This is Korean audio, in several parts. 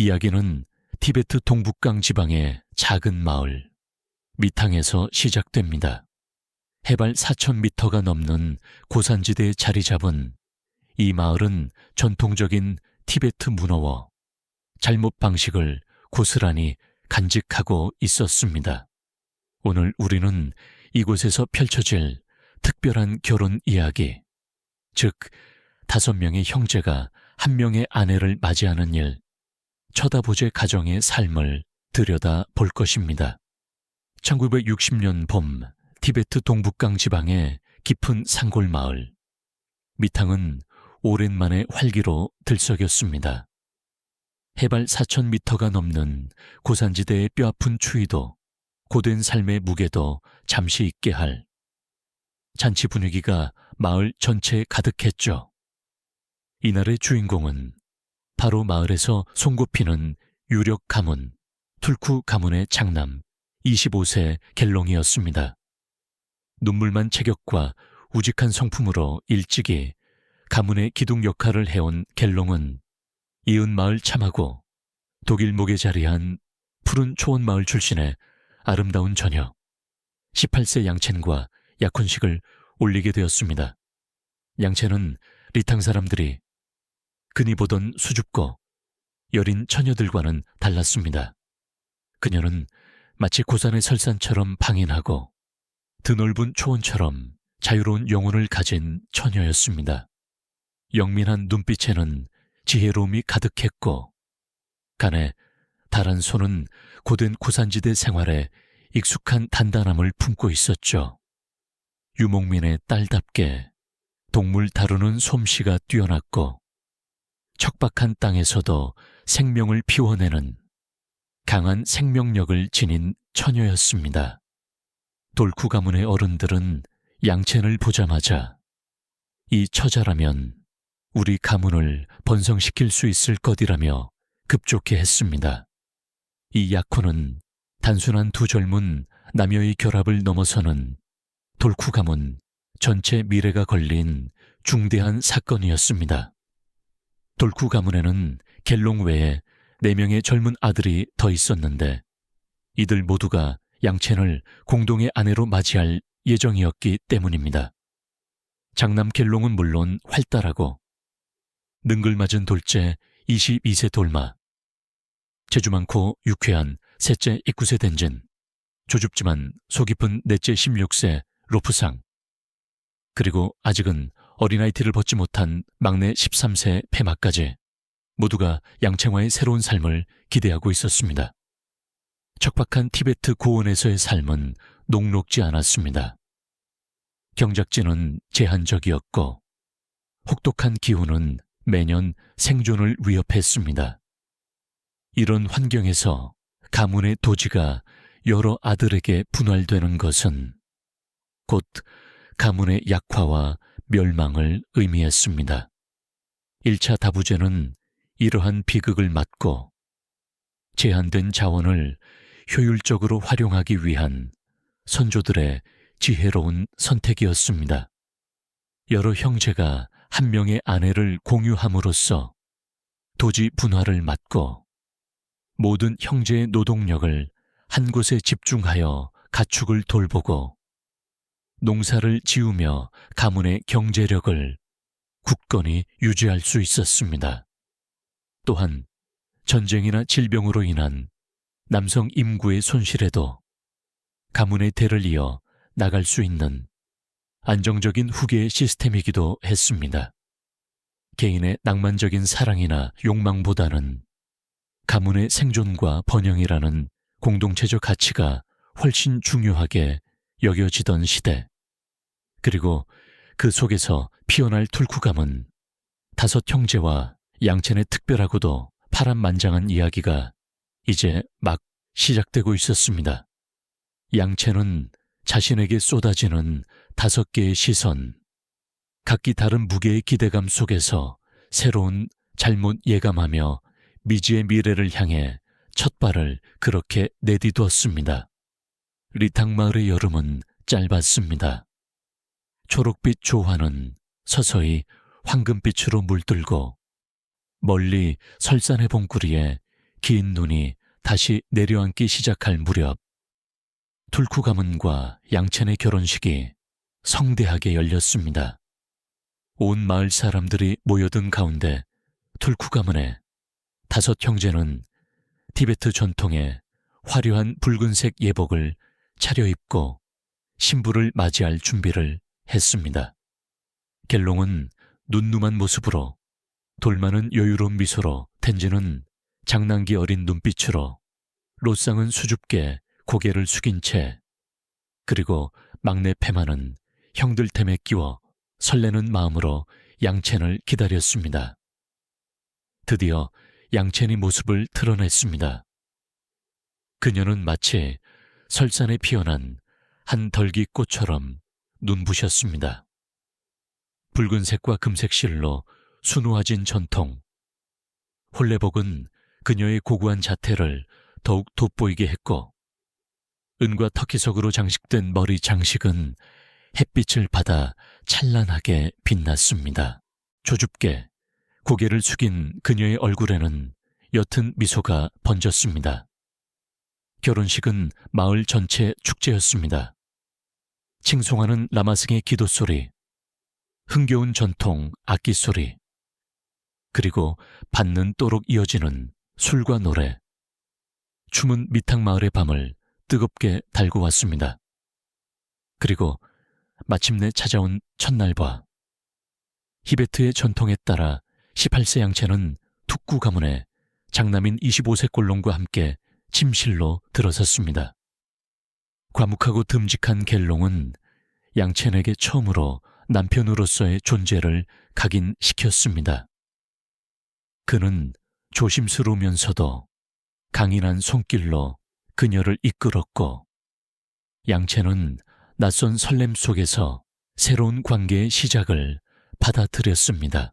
이야기는 티베트 동북강 지방의 작은 마을 미탕에서 시작됩니다. 해발 4,000m가 넘는 고산지대에 자리 잡은 이 마을은 전통적인 티베트 문화와 잘못 방식을 고스란히 간직하고 있었습니다. 오늘 우리는 이곳에서 펼쳐질 특별한 결혼 이야기, 즉 5명의 형제가 1명의 아내를 맞이하는 일, 쳐다보제 가정의 삶을 들여다 볼 것입니다. 1960년 봄 티베트 동북강 지방의 깊은 산골 마을 미탕은 오랜만에 활기로 들썩였습니다. 해발 4,000m가 넘는 고산지대의 뼈아픈 추위도 고된 삶의 무게도 잠시 잊게 할 잔치 분위기가 마을 전체에 가득했죠. 이날의 주인공은 바로 마을에서 손꼽히는 유력 가문, 툴쿠 가문의 장남 25세 갤롱이었습니다. 눈물만 체격과 우직한 성품으로 일찍이 가문의 기둥 역할을 해온 갤롱은 이은 마을 참하고 독일목에 자리한 푸른 초원 마을 출신의 아름다운 처녀 18세 양첸과 약혼식을 올리게 되었습니다. 양첸은 리탕 사람들이 그니 보던 수줍고 여린 처녀들과는 달랐습니다. 그녀는 마치 고산의 설산처럼 방인하고 드넓은 초원처럼 자유로운 영혼을 가진 처녀였습니다. 영민한 눈빛에는 지혜로움이 가득했고 간에 달한 손은 고된 고산지대 생활에 익숙한 단단함을 품고 있었죠. 유목민의 딸답게 동물 다루는 솜씨가 뛰어났고 척박한 땅에서도 생명을 피워내는 강한 생명력을 지닌 처녀였습니다. 돌쿠 가문의 어른들은 양첸을 보자마자 이 처자라면 우리 가문을 번성시킬 수 있을 것이라며 급좋게 했습니다. 이 약혼은 단순한 두 젊은 남녀의 결합을 넘어서는 돌쿠 가문 전체 미래가 걸린 중대한 사건이었습니다. 돌쿠 가문에는 갤롱 외에 4명의 젊은 아들이 더 있었는데 이들 모두가 양첸을 공동의 아내로 맞이할 예정이었기 때문입니다. 장남 갤롱은 물론 활달하고 능글맞은 돌째 22세 돌마, 재주 많고 유쾌한 셋째 19세 덴진, 조줍지만 속 깊은 넷째 16세 로프상, 그리고 아직은 어린아이 티를 벗지 못한 막내 13세 페마까지 모두가 양첸와의 새로운 삶을 기대하고 있었습니다. 척박한 티베트 고원에서의 삶은 녹록지 않았습니다. 경작지는 제한적이었고 혹독한 기후는 매년 생존을 위협했습니다. 이런 환경에서 가문의 도지가 여러 아들에게 분할되는 것은 곧 가문의 약화와 멸망을 의미했습니다. 1차 다부제는 이러한 비극을 맞고 제한된 자원을 효율적으로 활용하기 위한 선조들의 지혜로운 선택이었습니다. 여러 형제가 1명의 아내를 공유함으로써 도지 분화를 막고 모든 형제의 노동력을 한 곳에 집중하여 가축을 돌보고 농사를 지으며 가문의 경제력을 굳건히 유지할 수 있었습니다. 또한 전쟁이나 질병으로 인한 남성 임구의 손실에도 가문의 대를 이어 나갈 수 있는 안정적인 후계 시스템이기도 했습니다. 개인의 낭만적인 사랑이나 욕망보다는 가문의 생존과 번영이라는 공동체적 가치가 훨씬 중요하게 여겨지던 시대, 그리고 그 속에서 피어날 툴쿠 가문 5 형제와 양첸의 특별하고도 파란만장한 이야기가 이제 막 시작되고 있었습니다. 양첸은 자신에게 쏟아지는 5개의 시선, 각기 다른 무게의 기대감 속에서 새로운 잘못 예감하며 미지의 미래를 향해 첫 발을 그렇게 내디뎠습니다. 리탕마을의 여름은 짧았습니다. 초록빛 조화는 서서히 황금빛으로 물들고 멀리 설산의 봉구리에 긴 눈이 다시 내려앉기 시작할 무렵 툴쿠 가문과 양첸의 결혼식이 성대하게 열렸습니다. 온 마을 사람들이 모여든 가운데 툴쿠 가문의 5 형제는 티베트 전통의 화려한 붉은색 예복을 차려입고 신부를 맞이할 준비를 했습니다. 갤롱은 눈누만 모습으로, 돌마는 여유로운 미소로, 텐지는 장난기 어린 눈빛으로, 로쌍은 수줍게 고개를 숙인 채, 그리고 막내 페마는 형들 템에 끼워 설레는 마음으로 양첸을 기다렸습니다. 드디어 양첸이 모습을 드러냈습니다. 그녀는 마치 설산에 피어난 한 덜기꽃처럼 눈부셨습니다. 붉은색과 금색 실로 수놓아진 전통. 홀레복은 그녀의 고고한 자태를 더욱 돋보이게 했고, 은과 터키석으로 장식된 머리 장식은 햇빛을 받아 찬란하게 빛났습니다. 조줍게 고개를 숙인 그녀의 얼굴에는 옅은 미소가 번졌습니다. 결혼식은 마을 전체 축제였습니다. 칭송하는 라마승의 기도소리, 흥겨운 전통 악기소리, 그리고 받는또록 이어지는 술과 노래, 춤은 미탕마을의 밤을 뜨겁게 달고 왔습니다. 그리고 마침내 찾아온 첫날과 히베트의 전통에 따라 18세 양첸은 툭구 가문의 장남인 25세 꼴롱과 함께 침실로 들어섰습니다. 과묵하고 듬직한 갤롱은 양첸에게 처음으로 남편으로서의 존재를 각인시켰습니다. 그는 조심스러우면서도 강인한 손길로 그녀를 이끌었고, 양첸은 낯선 설렘 속에서 새로운 관계의 시작을 받아들였습니다.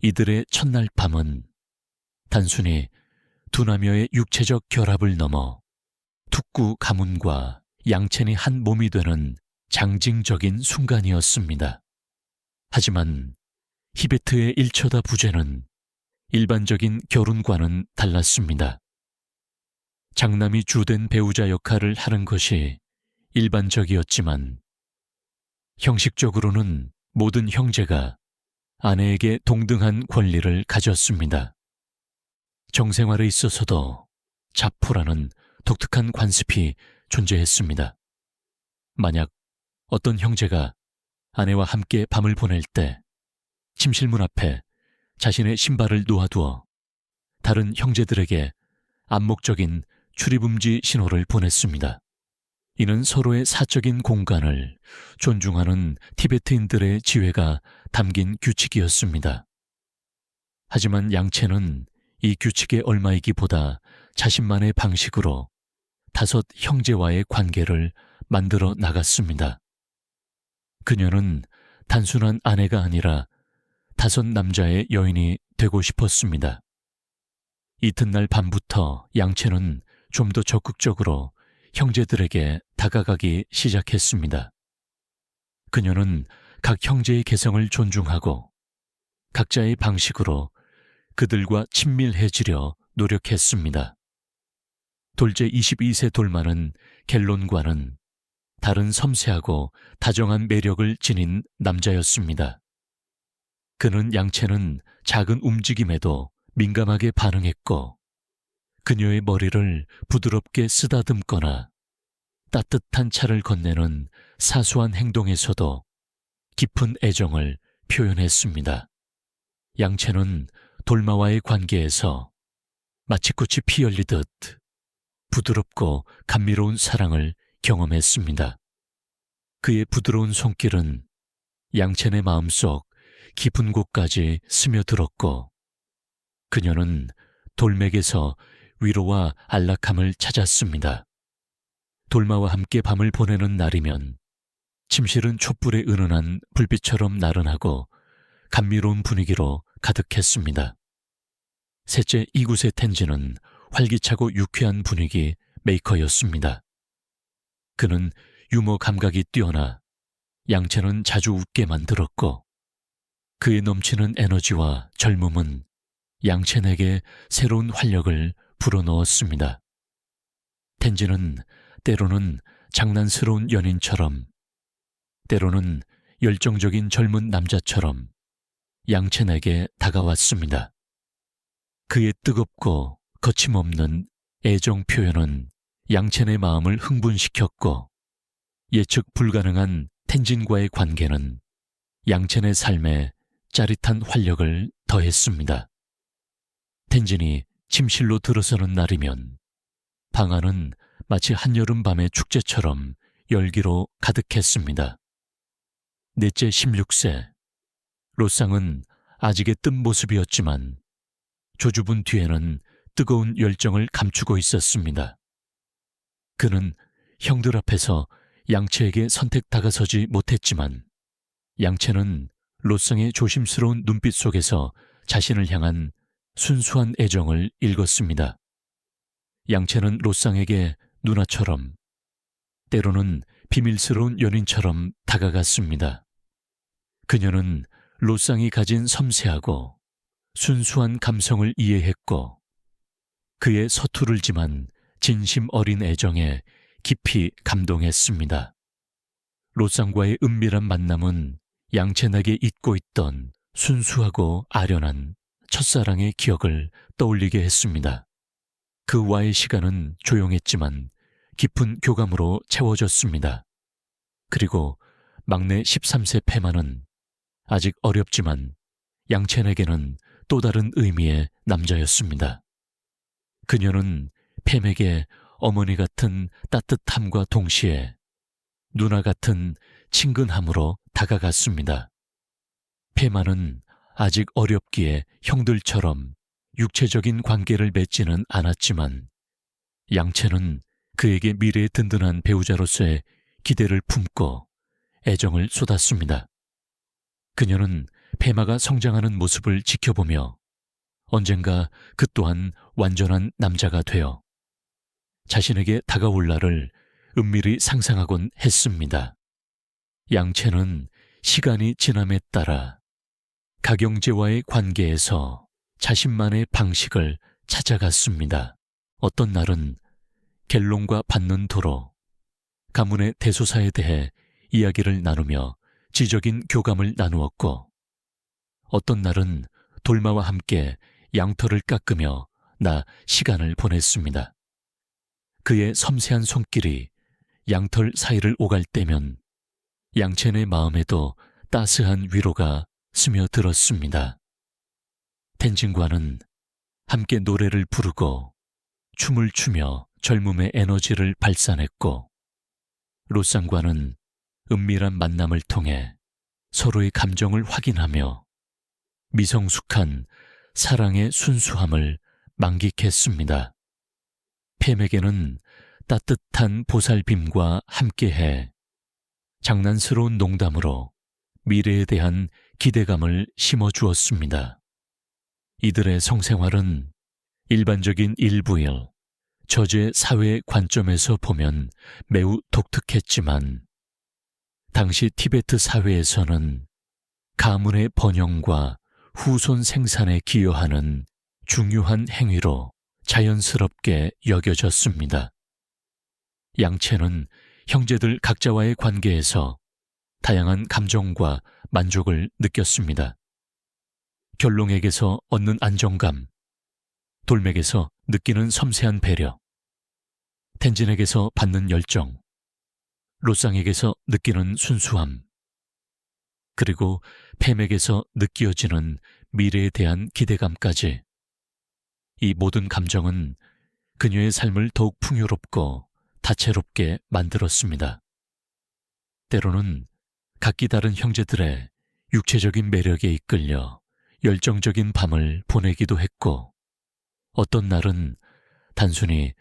이들의 첫날 밤은 단순히 두 남녀의 육체적 결합을 넘어 툭구 가문과 양첸이 한 몸이 되는 상징적인 순간이었습니다. 하지만 히베트의 일처다 부제는 일반적인 결혼과는 달랐습니다. 장남이 주된 배우자 역할을 하는 것이 일반적이었지만, 형식적으로는 모든 형제가 아내에게 동등한 권리를 가졌습니다. 정생활에 있어서도 자포라는 독특한 관습이 존재했습니다. 만약 어떤 형제가 아내와 함께 밤을 보낼 때 침실문 앞에 자신의 신발을 놓아두어 다른 형제들에게 암묵적인 출입금지 신호를 보냈습니다. 이는 서로의 사적인 공간을 존중하는 티베트인들의 지혜가 담긴 규칙이었습니다. 하지만 양첸은 이 규칙에 얽매이기보다 자신만의 방식으로 5 형제와의 관계를 만들어 나갔습니다. 그녀는 단순한 아내가 아니라 5 남자의 여인이 되고 싶었습니다. 이튿날 밤부터 양첸은 좀 더 적극적으로 형제들에게 다가가기 시작했습니다. 그녀는 각 형제의 개성을 존중하고 각자의 방식으로 그들과 친밀해지려 노력했습니다. 돌제 22세 돌마는 갤론과는 다른 섬세하고 다정한 매력을 지닌 남자였습니다. 그는 양첸은 작은 움직임에도 민감하게 반응했고, 그녀의 머리를 부드럽게 쓰다듬거나 따뜻한 차를 건네는 사소한 행동에서도 깊은 애정을 표현했습니다. 양첸은 돌마와의 관계에서 마치꽃이 피 열리듯 부드럽고 감미로운 사랑을 경험했습니다. 그의 부드러운 손길은 양첸의 마음속 깊은 곳까지 스며들었고, 그녀는 돌맥에서 위로와 안락함을 찾았습니다. 돌마와 함께 밤을 보내는 날이면 침실은 촛불에 은은한 불빛처럼 나른하고 감미로운 분위기로 가득했습니다. 셋째 이구세 텐지는 활기차고 유쾌한 분위기 메이커였습니다. 그는 유머 감각이 뛰어나 양첸은 자주 웃게 만들었고, 그의 넘치는 에너지와 젊음은 양첸에게 새로운 활력을 불어넣었습니다. 텐지는 때로는 장난스러운 연인처럼, 때로는 열정적인 젊은 남자처럼 양첸에게 다가왔습니다. 그의 뜨겁고 거침없는 애정 표현은 양첸의 마음을 흥분시켰고, 예측 불가능한 텐진과의 관계는 양첸의 삶에 짜릿한 활력을 더했습니다. 텐진이 침실로 들어서는 날이면 방 안은 마치 한여름밤의 축제처럼 열기로 가득했습니다. 넷째 16세, 로쌍은 아직의 뜬 모습이었지만 조주분 뒤에는 뜨거운 열정을 감추고 있었습니다. 그는 형들 앞에서 양채에게 선택 다가서지 못했지만 양채는 로쌍의 조심스러운 눈빛 속에서 자신을 향한 순수한 애정을 읽었습니다. 양채는 로쌍에게 누나처럼, 때로는 비밀스러운 연인처럼 다가갔습니다. 그녀는 로쌍이 가진 섬세하고 순수한 감성을 이해했고, 그의 서투르지만 진심 어린 애정에 깊이 감동했습니다. 로쌍과의 은밀한 만남은 양첸에게 잊고 있던 순수하고 아련한 첫사랑의 기억을 떠올리게 했습니다. 그와의 시간은 조용했지만 깊은 교감으로 채워졌습니다. 그리고 막내 13세 페마는 아직 어렵지만 양첸에게는 또 다른 의미의 남자였습니다. 그녀는 팸에게 어머니 같은 따뜻함과 동시에 누나 같은 친근함으로 다가갔습니다. 페마는 아직 어렵기에 형들처럼 육체적인 관계를 맺지는 않았지만 양채는 그에게 미래의 든든한 배우자로서의 기대를 품고 애정을 쏟았습니다. 그녀는 페마가 성장하는 모습을 지켜보며 언젠가 그 또한 완전한 남자가 되어 자신에게 다가올 날을 은밀히 상상하곤 했습니다. 양채는 시간이 지남에 따라 가경제와의 관계에서 자신만의 방식을 찾아갔습니다. 어떤 날은 갤롱과 받는 도로, 가문의 대소사에 대해 이야기를 나누며 지적인 교감을 나누었고, 어떤 날은 돌마와 함께 양털을 깎으며 시간을 보냈습니다. 그의 섬세한 손길이 양털 사이를 오갈 때면 양첸의 마음에도 따스한 위로가 스며들었습니다. 텐진과는 함께 노래를 부르고 춤을 추며 젊음의 에너지를 발산했고, 로쌍과는 은밀한 만남을 통해 서로의 감정을 확인하며 미성숙한 사랑의 순수함을 만끽했습니다. 팸에게는 따뜻한 보살핌과 함께해 장난스러운 농담으로 미래에 대한 기대감을 심어주었습니다. 이들의 성생활은 일반적인 일부일, 저제 사회 관점에서 보면 매우 독특했지만 당시 티베트 사회에서는 가문의 번영과 후손 생산에 기여하는 중요한 행위로 자연스럽게 여겨졌습니다. 양채는 형제들 각자와의 관계에서 다양한 감정과 만족을 느꼈습니다. 결롱에게서 얻는 안정감, 돌맥에서 느끼는 섬세한 배려, 텐진에게서 받는 열정, 로쌍에게서 느끼는 순수함, 그리고 팸에게서 느껴지는 미래에 대한 기대감까지, 이 모든 감정은 그녀의 삶을 더욱 풍요롭고 다채롭게 만들었습니다. 때로는 각기 다른 형제들의 육체적인 매력에 이끌려 열정적인 밤을 보내기도 했고, 어떤 날은 단순히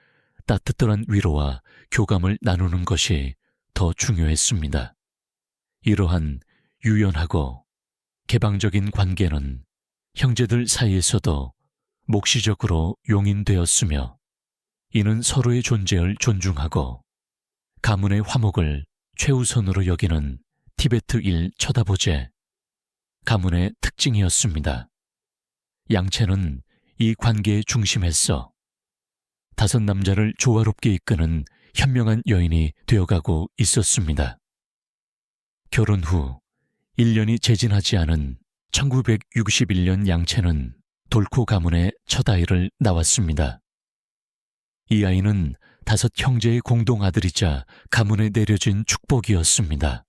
따뜻한 위로와 교감을 나누는 것이 더 중요했습니다. 이러한 유연하고 개방적인 관계는 형제들 사이에서도 목시적으로 용인되었으며, 이는 서로의 존재를 존중하고 가문의 화목을 최우선으로 여기는 티베트일 쳐다보제, 가문의 특징이었습니다. 양채는 이 관계의 중심에서 다섯 남자를 조화롭게 이끄는 현명한 여인이 되어가고 있었습니다. 결혼 후 1년이 재진하지 않은 1961년 양채는 돌코 가문의 첫 아이를 낳았습니다. 이 아이는 다섯 형제의 공동 아들이자 가문에 내려진 축복이었습니다.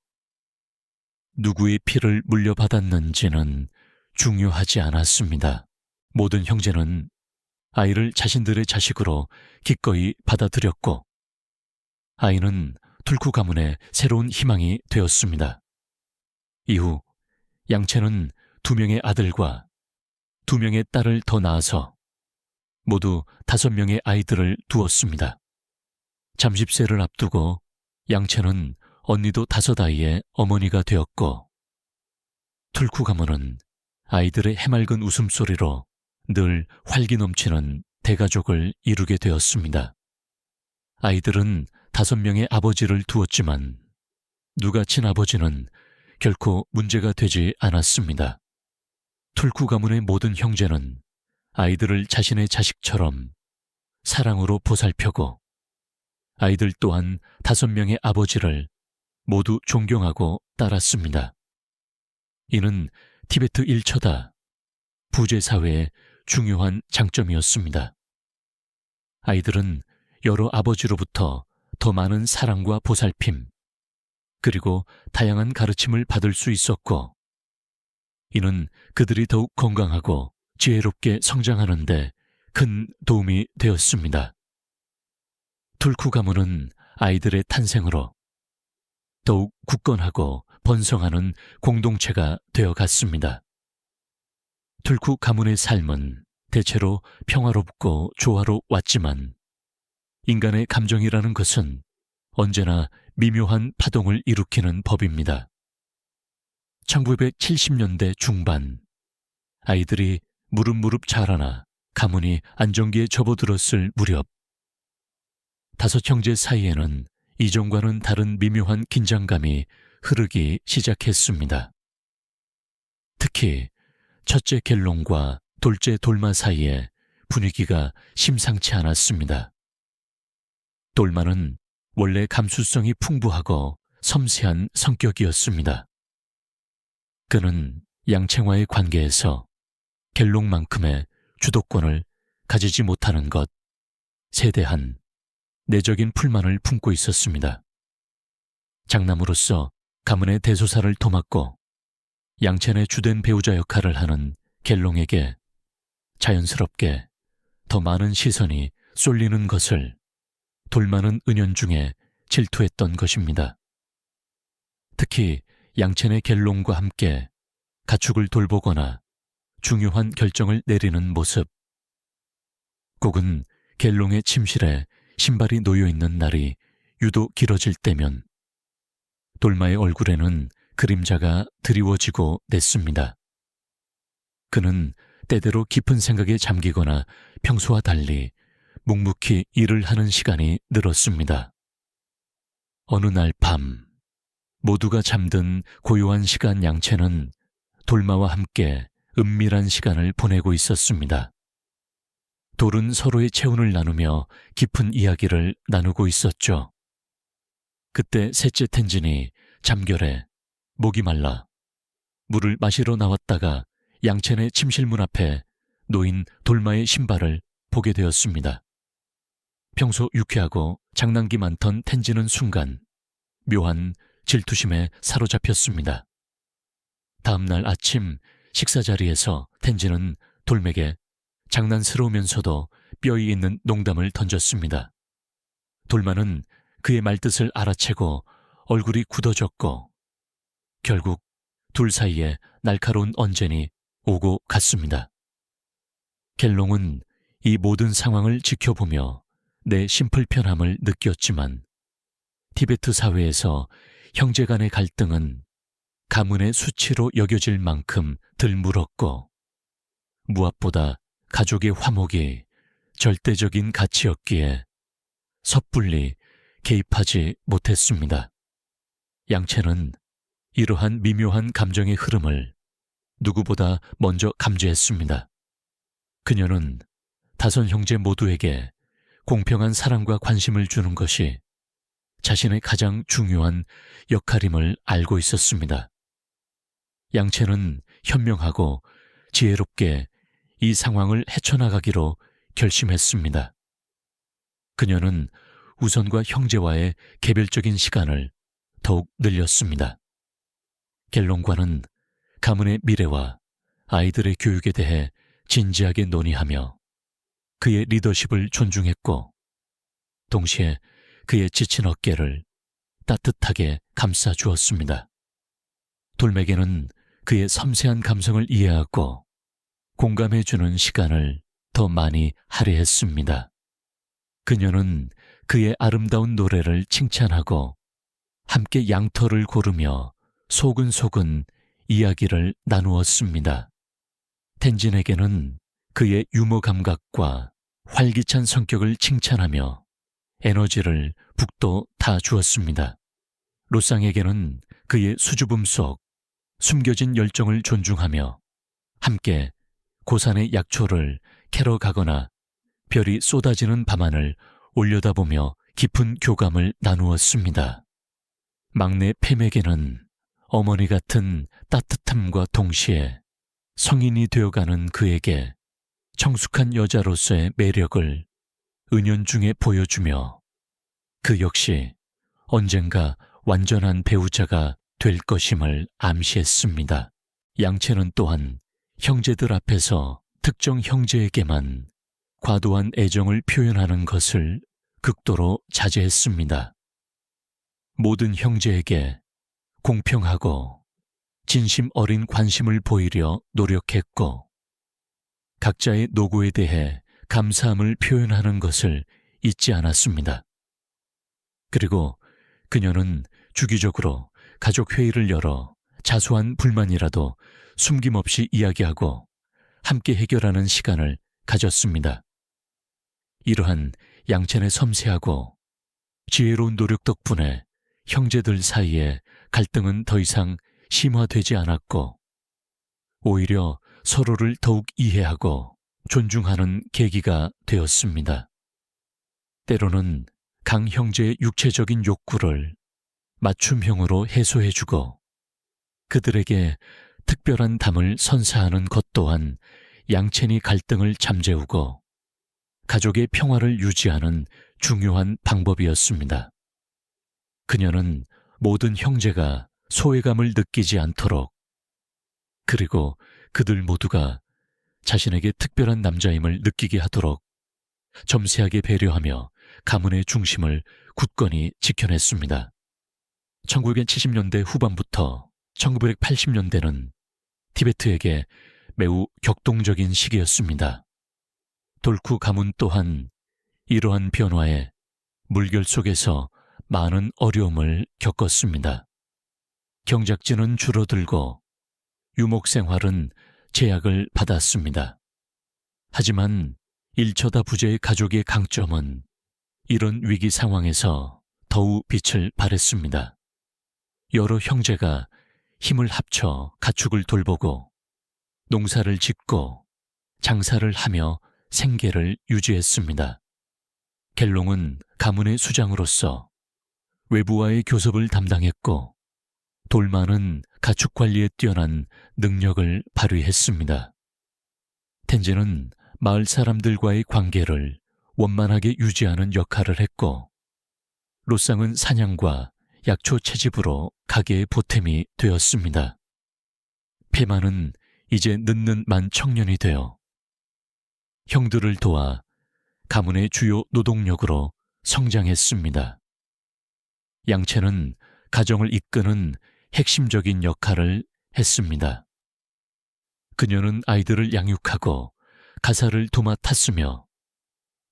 누구의 피를 물려받았는지는 중요하지 않았습니다. 모든 형제는 아이를 자신들의 자식으로 기꺼이 받아들였고, 아이는 툴쿠 가문의 새로운 희망이 되었습니다. 이후 양채는 2명의 아들과 2명의 딸을 더 낳아서 모두 5명의 아이들을 두었습니다. 잠십세를 앞두고 양채는 언니도 5아이의 어머니가 되었고, 툴쿠 가문은 아이들의 해맑은 웃음소리로 늘 활기 넘치는 대가족을 이루게 되었습니다. 아이들은 5명의 아버지를 두었지만 누가 친아버지는 결코 문제가 되지 않았습니다. 툴쿠 가문의 모든 형제는 아이들을 자신의 자식처럼 사랑으로 보살펴고, 아이들 또한 5명의 아버지를 모두 존경하고 따랐습니다. 이는 티베트 일처다 부제 사회의 중요한 장점이었습니다. 아이들은 여러 아버지로부터 더 많은 사랑과 보살핌, 그리고 다양한 가르침을 받을 수 있었고, 이는 그들이 더욱 건강하고 지혜롭게 성장하는 데 큰 도움이 되었습니다. 툴쿠 가문은 아이들의 탄생으로 더욱 굳건하고 번성하는 공동체가 되어갔습니다. 툴쿠 가문의 삶은 대체로 평화롭고 조화로웠지만, 인간의 감정이라는 것은 언제나 미묘한 파동을 일으키는 법입니다. 1970년대 중반, 아이들이 무릎 자라나 가문이 안정기에 접어들었을 무렵, 5 형제 사이에는 이전과는 다른 미묘한 긴장감이 흐르기 시작했습니다. 특히 첫째 갤롱과 둘째 돌마 사이에 분위기가 심상치 않았습니다. 돌마는 원래 감수성이 풍부하고 섬세한 성격이었습니다. 그는 양채와의 관계에서 갤롱만큼의 주도권을 가지지 못하는 것, 세대한 내적인 불만을 품고 있었습니다. 장남으로서 가문의 대소사를 도맡고 양첸의 주된 배우자 역할을 하는 갤롱에게 자연스럽게 더 많은 시선이 쏠리는 것을 돌마는 은연중에 질투했던 것입니다. 특히 양첸의 갤롱과 함께 가축을 돌보거나 중요한 결정을 내리는 모습, 혹은 갤롱의 침실에 신발이 놓여있는 날이 유독 길어질 때면 돌마의 얼굴에는 그림자가 드리워지고 냈습니다. 그는 때때로 깊은 생각에 잠기거나 평소와 달리 묵묵히 일을 하는 시간이 늘었습니다. 어느 날 밤, 모두가 잠든 고요한 시간, 양채는 돌마와 함께 은밀한 시간을 보내고 있었습니다. 돌은 서로의 체온을 나누며 깊은 이야기를 나누고 있었죠. 그때 셋째 텐진이 잠결에 목이 말라 물을 마시러 나왔다가 양첸의 침실문 앞에 놓인 돌마의 신발을 보게 되었습니다. 평소 유쾌하고 장난기 많던 텐진은 순간 묘한 질투심에 사로잡혔습니다. 다음 날 아침 식사 자리에서 텐진은 돌맥에 장난스러우면서도 뼈이 있는 농담을 던졌습니다. 돌마는 그의 말뜻을 알아채고 얼굴이 굳어졌고, 결국 둘 사이에 날카로운 언쟁이 오고 갔습니다. 갤롱은 이 모든 상황을 지켜보며 내 심플편함을 느꼈지만, 티베트 사회에서 형제 간의 갈등은 가문의 수치로 여겨질 만큼 들물었고, 무엇보다 가족의 화목이 절대적인 가치였기에 섣불리 개입하지 못했습니다. 양채는 이러한 미묘한 감정의 흐름을 누구보다 먼저 감지했습니다. 그녀는 5 형제 모두에게 공평한 사랑과 관심을 주는 것이 자신의 가장 중요한 역할임을 알고 있었습니다. 양채는 현명하고 지혜롭게 이 상황을 헤쳐나가기로 결심했습니다. 그녀는 우선과 형제와의 개별적인 시간을 더욱 늘렸습니다. 갤롱과는 가문의 미래와 아이들의 교육에 대해 진지하게 논의하며 그의 리더십을 존중했고, 동시에 그의 지친 어깨를 따뜻하게 감싸 주었습니다. 돌에게는 그의 섬세한 감성을 이해하고 공감해주는 시간을 더 많이 할애했습니다. 그녀는 그의 아름다운 노래를 칭찬하고 함께 양털을 고르며 소근소근 이야기를 나누었습니다. 텐진에게는 그의 유머 감각과 활기찬 성격을 칭찬하며 에너지를 북돋 다 주었습니다. 로쌍에게는 그의 수줍음 속 숨겨진 열정을 존중하며 함께 고산의 약초를 캐러 가거나 별이 쏟아지는 밤하늘 올려다보며 깊은 교감을 나누었습니다. 막내 팸에게는 어머니 같은 따뜻함과 동시에 성인이 되어가는 그에게 성숙한 여자로서의 매력을 은연중에 보여주며 그 역시 언젠가 완전한 배우자가 될 것임을 암시했습니다. 양채는 또한 형제들 앞에서 특정 형제에게만 과도한 애정을 표현하는 것을 극도로 자제했습니다. 모든 형제에게 공평하고 진심 어린 관심을 보이려 노력했고, 각자의 노고에 대해 감사함을 표현하는 것을 잊지 않았습니다. 그리고 그녀는 주기적으로 가족 회의를 열어 자소한 불만이라도 숨김없이 이야기하고 함께 해결하는 시간을 가졌습니다. 이러한 양첸의 섬세하고 지혜로운 노력 덕분에 형제들 사이에 갈등은 더 이상 심화되지 않았고, 오히려 서로를 더욱 이해하고 존중하는 계기가 되었습니다. 때로는 강 형제의 육체적인 욕구를 맞춤형으로 해소해주고 그들에게 특별한 담을 선사하는 것 또한 양첸이 갈등을 잠재우고 가족의 평화를 유지하는 중요한 방법이었습니다. 그녀는 모든 형제가 소외감을 느끼지 않도록, 그리고 그들 모두가 자신에게 특별한 남자임을 느끼게 하도록 점세하게 배려하며 가문의 중심을 굳건히 지켜냈습니다. 1970년대 후반부터 1980년대는 티베트에게 매우 격동적인 시기였습니다. 돌쿠 가문 또한 이러한 변화에 물결 속에서 많은 어려움을 겪었습니다. 경작지는 줄어들고 유목 생활은 제약을 받았습니다. 하지만 일처다 부재의 가족의 강점은 이런 위기 상황에서 더욱 빛을 발했습니다. 여러 형제가 힘을 합쳐 가축을 돌보고 농사를 짓고 장사를 하며 생계를 유지했습니다. 갤롱은 가문의 수장으로서 외부와의 교섭을 담당했고 돌만은 가축 관리에 뛰어난 능력을 발휘했습니다. 텐제는 마을 사람들과의 관계를 원만하게 유지하는 역할을 했고, 로쌍은 사냥과 약초 채집으로 가게의 보탬이 되었습니다. 페마는 이제 늦는 만 청년이 되어 형들을 도와 가문의 주요 노동력으로 성장했습니다. 양채는 가정을 이끄는 핵심적인 역할을 했습니다. 그녀는 아이들을 양육하고 가사를 도맡았으며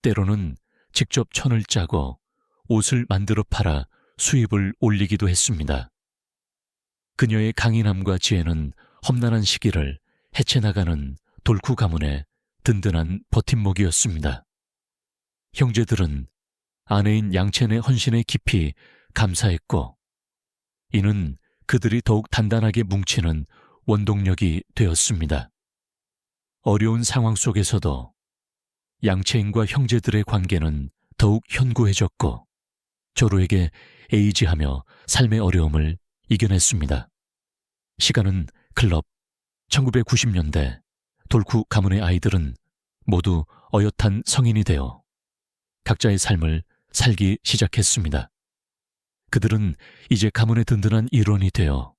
때로는 직접 천을 짜고 옷을 만들어 팔아 수입을 올리기도 했습니다. 그녀의 강인함과 지혜는 험난한 시기를 헤쳐나가는 돌쿠 가문의 든든한 버팀목이었습니다. 형제들은 아내인 양첸의 헌신에 깊이 감사했고, 이는 그들이 더욱 단단하게 뭉치는 원동력이 되었습니다. 어려운 상황 속에서도 양채인과 형제들의 관계는 더욱 현고해졌고 조루에게 에이지하며 삶의 어려움을 이겨냈습니다. 시간은 클럽 1990년대 돌쿠 가문의 아이들은 모두 어엿한 성인이 되어 각자의 삶을 살기 시작했습니다. 그들은 이제 가문의 든든한 일원이 되어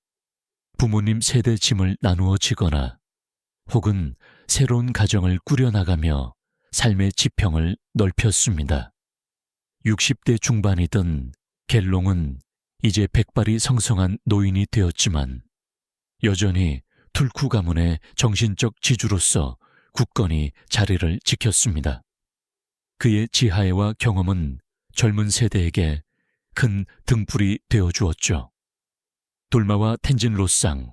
부모님 세대 짐을 나누어 지거나 혹은 새로운 가정을 꾸려나가며 삶의 지평을 넓혔습니다. 60대 중반이던 갤롱은 이제 백발이 성성한 노인이 되었지만 여전히 툴쿠 가문의 정신적 지주로서 굳건히 자리를 지켰습니다. 그의 지하애와 경험은 젊은 세대에게 큰 등불이 되어주었죠. 돌마와 텐진 로상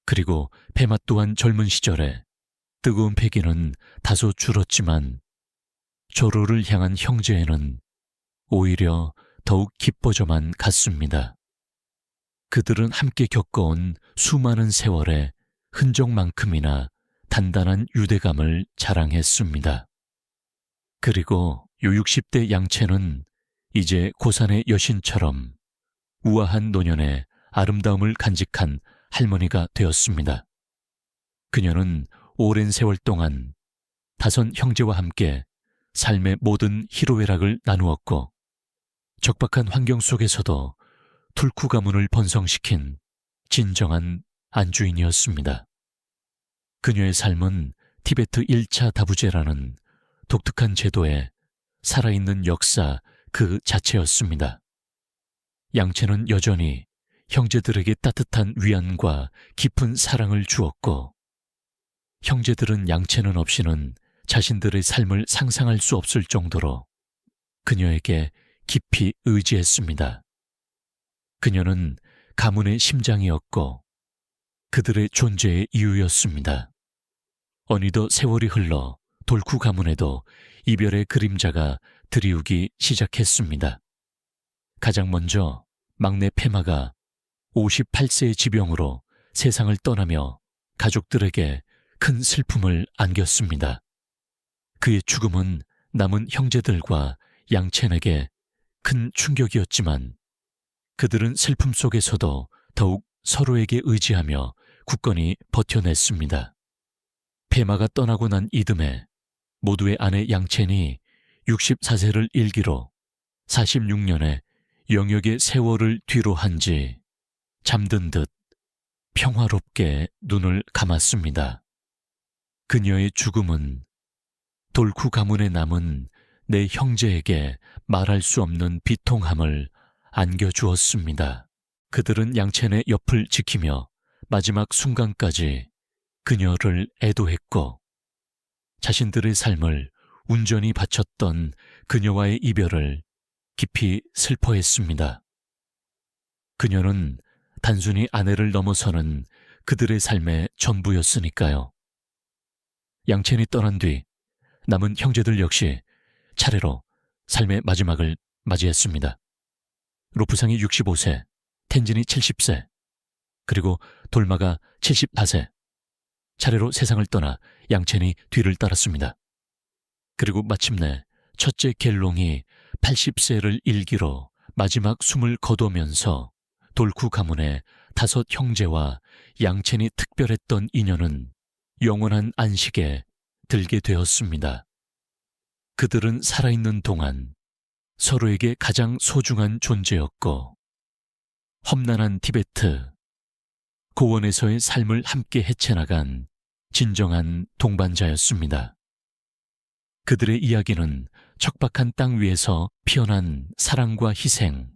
그리고 페마 또한 젊은 시절에 뜨거운 패기는 다소 줄었지만 조로를 향한 형제에는 오히려 더욱 깊어져만 갔습니다. 그들은 함께 겪어온 수많은 세월의 흔적만큼이나 단단한 유대감을 자랑했습니다. 그리고 요 60대 양채는 이제 고산의 여신처럼 우아한 노년의 아름다움을 간직한 할머니가 되었습니다. 그녀는 오랜 세월 동안 5 형제와 함께 삶의 모든 희로애락을 나누었고 적박한 환경 속에서도 툴쿠 가문을 번성시킨 진정한 안주인이었습니다. 그녀의 삶은 티베트 1차 다부제라는 독특한 제도의 살아있는 역사 그 자체였습니다. 양채는 여전히 형제들에게 따뜻한 위안과 깊은 사랑을 주었고 형제들은 양채는 없이는 자신들의 삶을 상상할 수 없을 정도로 그녀에게 깊이 의지했습니다. 그녀는 가문의 심장이었고 그들의 존재의 이유였습니다. 어느덧 세월이 흘러 돌쿠 가문에도 이별의 그림자가 드리우기 시작했습니다. 가장 먼저 막내 페마가 58세의 지병으로 세상을 떠나며 가족들에게 큰 슬픔을 안겼습니다. 그의 죽음은 남은 형제들과 양첸에게 큰 충격이었지만 그들은 슬픔 속에서도 더욱 서로에게 의지하며 굳건히 버텨냈습니다. 페마가 떠나고 난 이듬해 모두의 아내 양첸이 64세를 일기로 46년의 영역의 세월을 뒤로 한 지 잠든 듯 평화롭게 눈을 감았습니다. 그녀의 죽음은 돌쿠 가문에 남은 내 형제에게 말할 수 없는 비통함을 안겨주었습니다. 그들은 양첸의 옆을 지키며 마지막 순간까지 그녀를 애도했고 자신들의 삶을 온전히 바쳤던 그녀와의 이별을 깊이 슬퍼했습니다. 그녀는 단순히 아내를 넘어서는 그들의 삶의 전부였으니까요. 양첸이 떠난 뒤 남은 형제들 역시 차례로 삶의 마지막을 맞이했습니다. 로프상이 65세, 텐진이 70세, 그리고 돌마가 74세. 차례로 세상을 떠나 양첸이 뒤를 따랐습니다. 그리고 마침내 첫째 갤롱이 80세를 일기로 마지막 숨을 거두면서 돌쿠 가문의 5 형제와 양첸이 특별했던 인연은 영원한 안식에 들게 되었습니다. 그들은 살아있는 동안 서로에게 가장 소중한 존재였고 험난한 티베트, 고원에서의 삶을 함께 헤쳐나간 진정한 동반자였습니다. 그들의 이야기는 척박한 땅 위에서 피어난 사랑과 희생,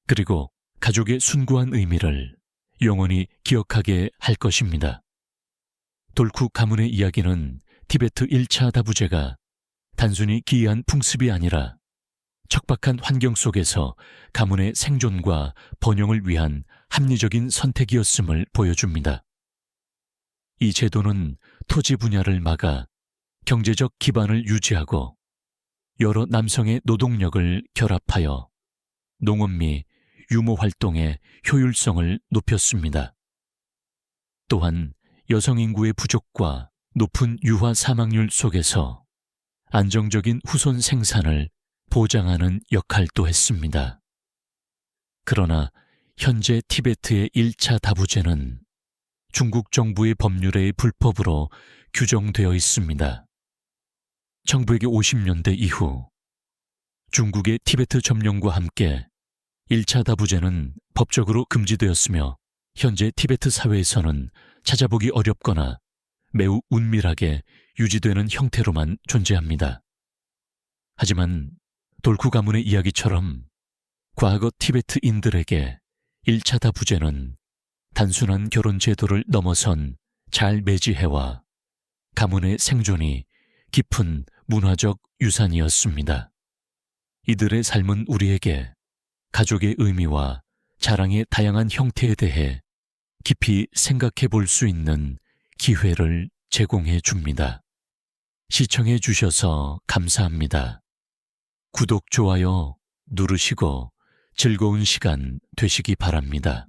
그리고 가족의 숭고한 의미를 영원히 기억하게 할 것입니다. 돌쿠 가문의 이야기는 티베트 1차 다부제가 단순히 기이한 풍습이 아니라 척박한 환경 속에서 가문의 생존과 번영을 위한 합리적인 선택이었음을 보여줍니다. 이 제도는 토지 분야를 막아 경제적 기반을 유지하고 여러 남성의 노동력을 결합하여 농업 및 유모 활동의 효율성을 높였습니다. 또한 여성 인구의 부족과 높은 유아 사망률 속에서 안정적인 후손 생산을 보장하는 역할도 했습니다. 그러나 현재 티베트의 1차 다부제는 중국 정부의 법률에 불법으로 규정되어 있습니다. 1950년대 이후 중국의 티베트 점령과 함께 1차 다부제는 법적으로 금지되었으며 현재 티베트 사회에서는 찾아보기 어렵거나 매우 은밀하게 유지되는 형태로만 존재합니다. 하지만 돌쿠 가문의 이야기처럼 과거 티베트인들에게 1차 다부제는 단순한 결혼 제도를 넘어선 잘 매지해와 가문의 생존이 깊은 문화적 유산이었습니다. 이들의 삶은 우리에게 가족의 의미와 자랑의 다양한 형태에 대해 깊이 생각해 볼 수 있는 기회를 제공해 줍니다. 시청해 주셔서 감사합니다. 구독, 좋아요 누르시고 즐거운 시간 되시기 바랍니다.